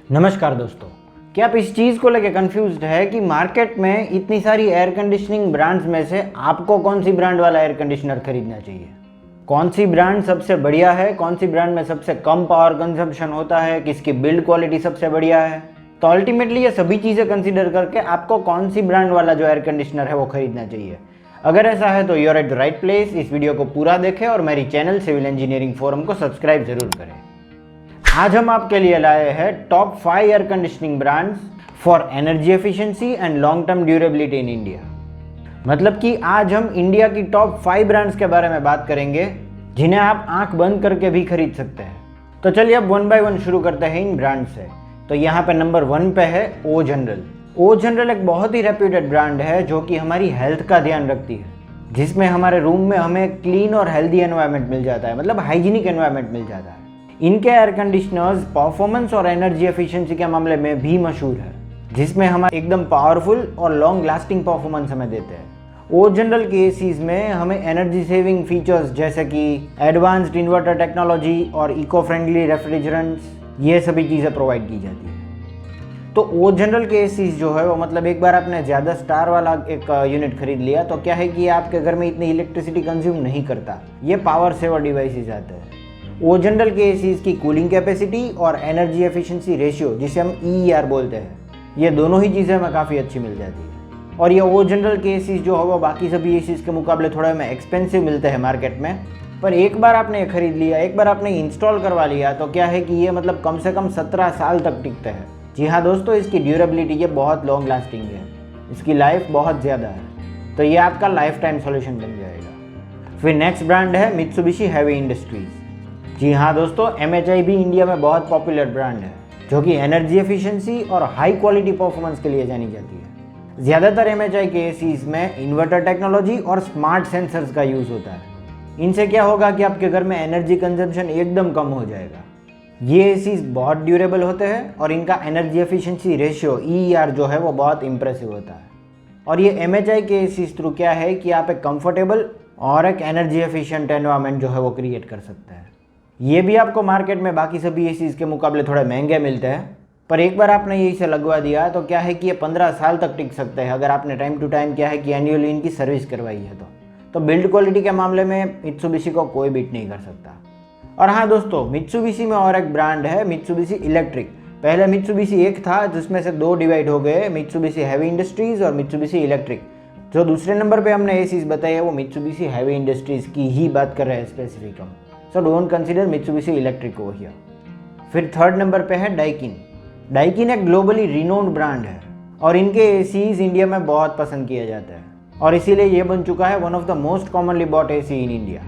नमस्कार दोस्तों, क्या आप इस चीज़ को लेकर कंफ्यूज्ड है कि मार्केट में इतनी सारी एयर कंडीशनिंग ब्रांड्स में से आपको कौन सी ब्रांड वाला एयर कंडीशनर खरीदना चाहिए? कौन सी ब्रांड सबसे बढ़िया है, कौन सी ब्रांड में सबसे कम पावर कंजम्पशन होता है, किसकी बिल्ड क्वालिटी सबसे बढ़िया है? तो अल्टीमेटली ये सभी चीज़ें कंसीडर करके आपको कौन सी ब्रांड वाला जो एयर कंडीशनर है वो खरीदना चाहिए। अगर ऐसा है तो you are at the right place. इस वीडियो को पूरा देखें और मेरी चैनल सिविल इंजीनियरिंग फोरम को सब्सक्राइब जरूर करें। आज हम आपके लिए लाए हैं top 5 air conditioning brands for energy efficiency and long term durability in India. मतलब कि आज हम इंडिया की टॉप 5 ब्रांड्स के बारे में बात करेंगे जिन्हें आप आंख बंद करके भी खरीद सकते हैं। तो चलिए अब 1 बाय 1 शुरू करते हैं इन ब्रांड से। तो यहाँ पे नंबर 1 पे है ओ जनरल। ओ जनरल एक बहुत ही रेप्यूटेड ब्रांड है जो कि हमारी हेल्थ का ध्यान रखती है, जिसमें हमारे रूम में हमें क्लीन और हेल्दी एनवायरनमेंट मिल जाता है, मतलब हाइजीनिक एनवायरनमेंट मिल जाता है। इनके एयर कंडीशनर्स परफॉर्मेंस और एनर्जी एफिशिएंसी के मामले में भी मशहूर है, जिसमें हम एकदम पावरफुल और लॉन्ग लास्टिंग परफॉर्मेंस हमें देते हैं। ओ जनरल के एसीज में हमें एनर्जी सेविंग फीचर्स जैसे कि एडवांस्ड इन्वर्टर टेक्नोलॉजी और इको फ्रेंडली रेफ्रिजरेंट्स, ये सभी चीज़ें प्रोवाइड की जाती है। तो ओ जनरल के एसीज जो है वो मतलब एक बार आपने ज़्यादा स्टार वाला एक यूनिट खरीद लिया तो क्या है कि आपके घर में इतनी इलेक्ट्रिसिटी कंज्यूम नहीं करता। ये पावर सेवर डिवाइसेज आते हैं। ओ जनरल के एसीज की कूलिंग कैपेसिटी और एनर्जी एफिशिएंसी रेशियो, जिसे हम EER बोलते हैं, ये दोनों ही चीज़ें हमें काफ़ी अच्छी मिल जाती है। और ये ओ जनरल के एसीज जो है वो बाकी सभी एसीज के मुकाबले थोड़ा हमें एक्सपेंसिव मिलते हैं मार्केट में। पर एक बार आपने खरीद लिया, एक बार आपने इंस्टॉल करवा लिया तो क्या है कि ये मतलब कम से कम 17 साल तक टिकते हैं। जी हाँ दोस्तों, इसकी ड्यूरेबिलिटी ये बहुत लॉन्ग लास्टिंग है, इसकी लाइफ बहुत ज़्यादा है, तो ये आपका लाइफ टाइम सॉल्यूशन बन जाएगा। फिर नेक्स्ट ब्रांड है मित्सुबिशी हेवी इंडस्ट्रीज़। जी हाँ दोस्तों, MHI भी इंडिया में बहुत पॉपुलर ब्रांड है जो कि एनर्जी एफिशिएंसी और हाई क्वालिटी परफॉर्मेंस के लिए जानी जाती है। ज़्यादातर MHI के एसीज में इन्वर्टर टेक्नोलॉजी और स्मार्ट सेंसर्स का यूज़ होता है। इनसे क्या होगा कि आपके घर में एनर्जी कंजम्पशन एकदम कम हो जाएगा। ये एसीज बहुत ड्यूरेबल होते हैं और इनका एनर्जी एफिशिएंसी रेशियो EER जो है वो बहुत इंप्रेसिव होता है। और ये MHI के एसीज थ्रू क्या है कि आप एक कंफर्टेबल और एक एनर्जी एफिशिएंट एनवायरनमेंट जो है वो क्रिएट कर सकते हैं। ये भी आपको मार्केट में बाकी सभी एसीज के मुकाबले थोड़े महंगे मिलते हैं, पर एक बार आपने ये इसे लगवा दिया तो क्या है कि ये 15 साल तक टिक सकते हैं अगर आपने टाइम टू टाइम क्या है कि एनुअली इनकी सर्विस करवाई है तो बिल्ड क्वालिटी के मामले में मित्सुबिशी को कोई बीट नहीं कर सकता। और हाँ दोस्तों, मित्सुबिशी में और एक ब्रांड है मित्सुबिशी इलेक्ट्रिक। पहले मित्सुबिशी एक था जिसमें से 2 डिवाइड हो गए, मित्सुबिशी हेवी इंडस्ट्रीज़ और मित्सुबिशी इलेक्ट्रिक। जो दूसरे नंबर पे हमने एसीज बताई है वो मित्सुबिशी हेवी इंडस्ट्रीज़ की ही बात कर रहे हैं स्पेसिफिक हम, so don't consider Mitsubishi electric over here. फिर थर्ड नंबर पे है डाइकिन। डाइकिन एक ग्लोबली रिनोन्ड ब्रांड है और इनके एसीज इंडिया में बहुत पसंद किए जाते हैं और इसीलिए ये बन चुका है one of the most commonly bought AC in India.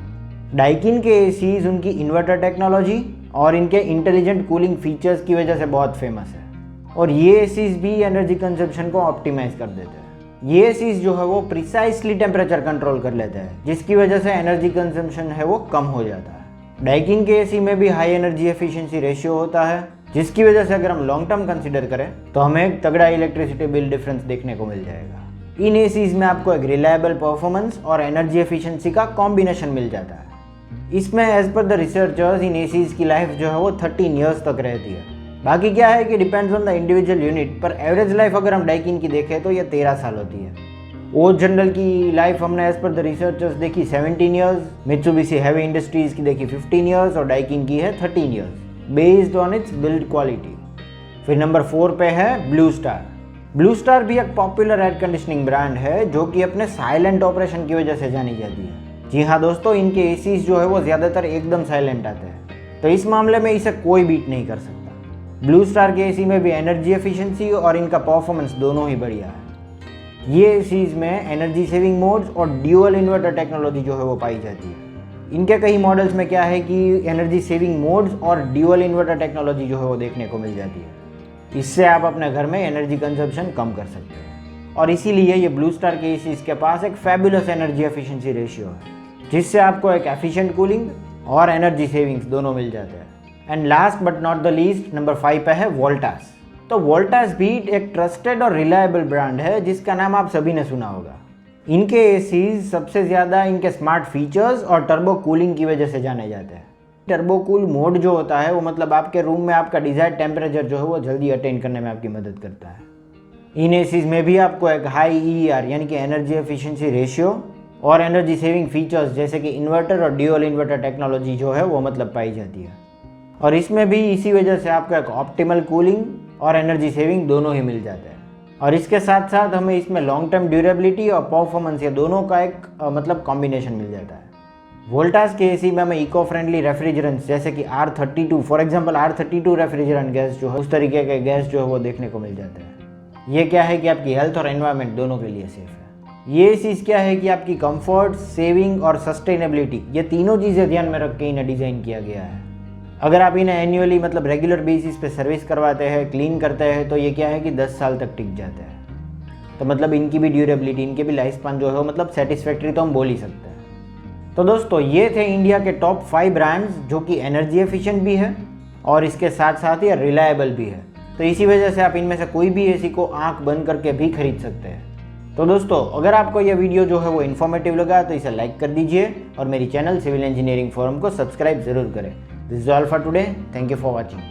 Daikin के एसीज उनकी इन्वर्टर टेक्नोलॉजी और इनके इंटेलिजेंट कूलिंग फीचर्स की वजह से बहुत फेमस है और ये एसीज भी एनर्जी कंजप्शन को ऑप्टिमाइज कर देते हैं। ये एसीज जो है वो प्रिसाइसली टेम्परेचर कंट्रोल कर लेते हैं, जिसकी वजह से एनर्जी कंजम्पशन है वो कम हो जाता है। डाइकिन के एसी में भी हाई एनर्जी एफिशिएंसी रेशियो होता है, जिसकी वजह से अगर हम लॉन्ग टर्म कंसीडर करें तो हमें एक तगड़ा इलेक्ट्रिसिटी बिल डिफरेंस देखने को मिल जाएगा। इन एसीज में आपको एक रिलायबल परफॉर्मेंस और एनर्जी एफिशिएंसी का कॉम्बिनेशन मिल जाता है। इसमें as per the researchers in ACs की लाइफ जो है वो 13 ईयर्स तक रहती है। बाकी क्या है कि depends on the individual unit, पर एवरेज लाइफ अगर हम डाइकिन की देखें तो ये 13 साल होती है। ओ जनरल की लाइफ हमने एज पर द रिसर्चर्स देखी 17 ईयर्स, मित्सुबिशी हेवी इंडस्ट्रीज़ की देखी 15 ईयर्स और डाइकिन की है 13 years based on it's build quality. फिर नंबर 4 पे है ब्लू स्टार। ब्लू स्टार भी एक पॉपुलर एयर कंडीशनिंग ब्रांड है जो कि अपने साइलेंट ऑपरेशन की वजह से जानी जाती है। जी हाँ दोस्तों, इनके एसीज जो है वो ज़्यादातर एकदम साइलेंट आते हैं, तो इस मामले में इसे कोई बीट नहीं कर सकता। ब्लू स्टार के एसी में भी एनर्जी एफिशिएंसी और इनका परफॉर्मेंस दोनों ही बढ़िया है। ये एसीज में एनर्जी सेविंग मोड्स और ड्यूअल इन्वर्टर टेक्नोलॉजी जो है वो पाई जाती है। इनके कई मॉडल्स में क्या है कि एनर्जी सेविंग मोड्स और ड्यूअल इन्वर्टर टेक्नोलॉजी जो है वो देखने को मिल जाती है। इससे आप अपने घर में एनर्जी कंजप्शन कम कर सकते हैं और इसीलिए ये ब्लू स्टार के एसीज के पास एक फैबुलस एनर्जी एफिशिएंसी रेशियो है, जिससे आपको एक एफिशिएंट कूलिंग और एनर्जी सेविंग्स दोनों मिल जाते हैं। And last but not the least, number 5 पे है वोल्टास। तो वोल्टास भी एक ट्रस्टेड और रिलायबल ब्रांड है जिसका नाम आप सभी ने सुना होगा। इनके एसीज सबसे ज़्यादा इनके स्मार्ट फीचर्स और टर्बो कूलिंग की वजह से जाने जाते हैं। टर्बो कूल मोड जो होता है वो मतलब आपके रूम में आपका डिजायर्ड टेम्परेचर जो है वो जल्दी अटेन करने में आपकी मदद करता है। इन एसीज में भी आपको एक हाई EER यानी कि एनर्जी एफिशिएंसी रेशियो और एनर्जी सेविंग फीचर्स जैसे कि इन्वर्टर और ड्यूअल इन्वर्टर टेक्नोलॉजी जो है वो मतलब पाई जाती है। और इसमें भी इसी वजह से आपको एक ऑप्टिमल कूलिंग और एनर्जी सेविंग दोनों ही मिल जाते हैं। और इसके साथ साथ हमें इसमें लॉन्ग टर्म ड्यूरेबिलिटी और परफॉर्मेंस ये दोनों का एक मतलब कॉम्बिनेशन मिल जाता है। वोल्टास के एसी में हमें इको फ्रेंडली रेफ्रिजरेंट्स जैसे कि R32 for example R32 refrigerant gas जो है उस तरीके के गैस जो है वो देखने को मिल जाते हैं। ये क्या है कि आपकी हेल्थ और एनवायरनमेंट दोनों के लिए सेफ है। ये चीज़ क्या है कि आपकी कंफर्ट, सेविंग और सस्टेनेबिलिटी ये तीनों चीज़ें ध्यान में रख के इन्हें डिज़ाइन किया गया है। अगर आप इन्हें एनुअली मतलब रेगुलर बेसिस पे सर्विस करवाते हैं, क्लीन करते हैं तो ये क्या है कि 10 साल तक टिक जाते हैं। तो मतलब इनकी भी ड्यूरेबिलिटी, इनके भी लाइफ स्पान जो है मतलब सेटिस्फैक्ट्री तो हम बोल ही सकते हैं। तो दोस्तों ये थे इंडिया के टॉप 5 ब्रांड्स जो कि एनर्जी एफिशिएंट भी है और इसके साथ साथ ही रिलायबल भी है। तो इसी वजह से आप इनमें से कोई भी एसी को आंख बंद करके भी खरीद सकते हैं। तो दोस्तों अगर आपको यह वीडियो जो है वो इन्फॉर्मेटिव लगा तो इसे लाइक कर दीजिए और मेरी चैनल सिविल इंजीनियरिंग फोरम को सब्सक्राइब जरूर करें। This is all for today. Thank you for watching.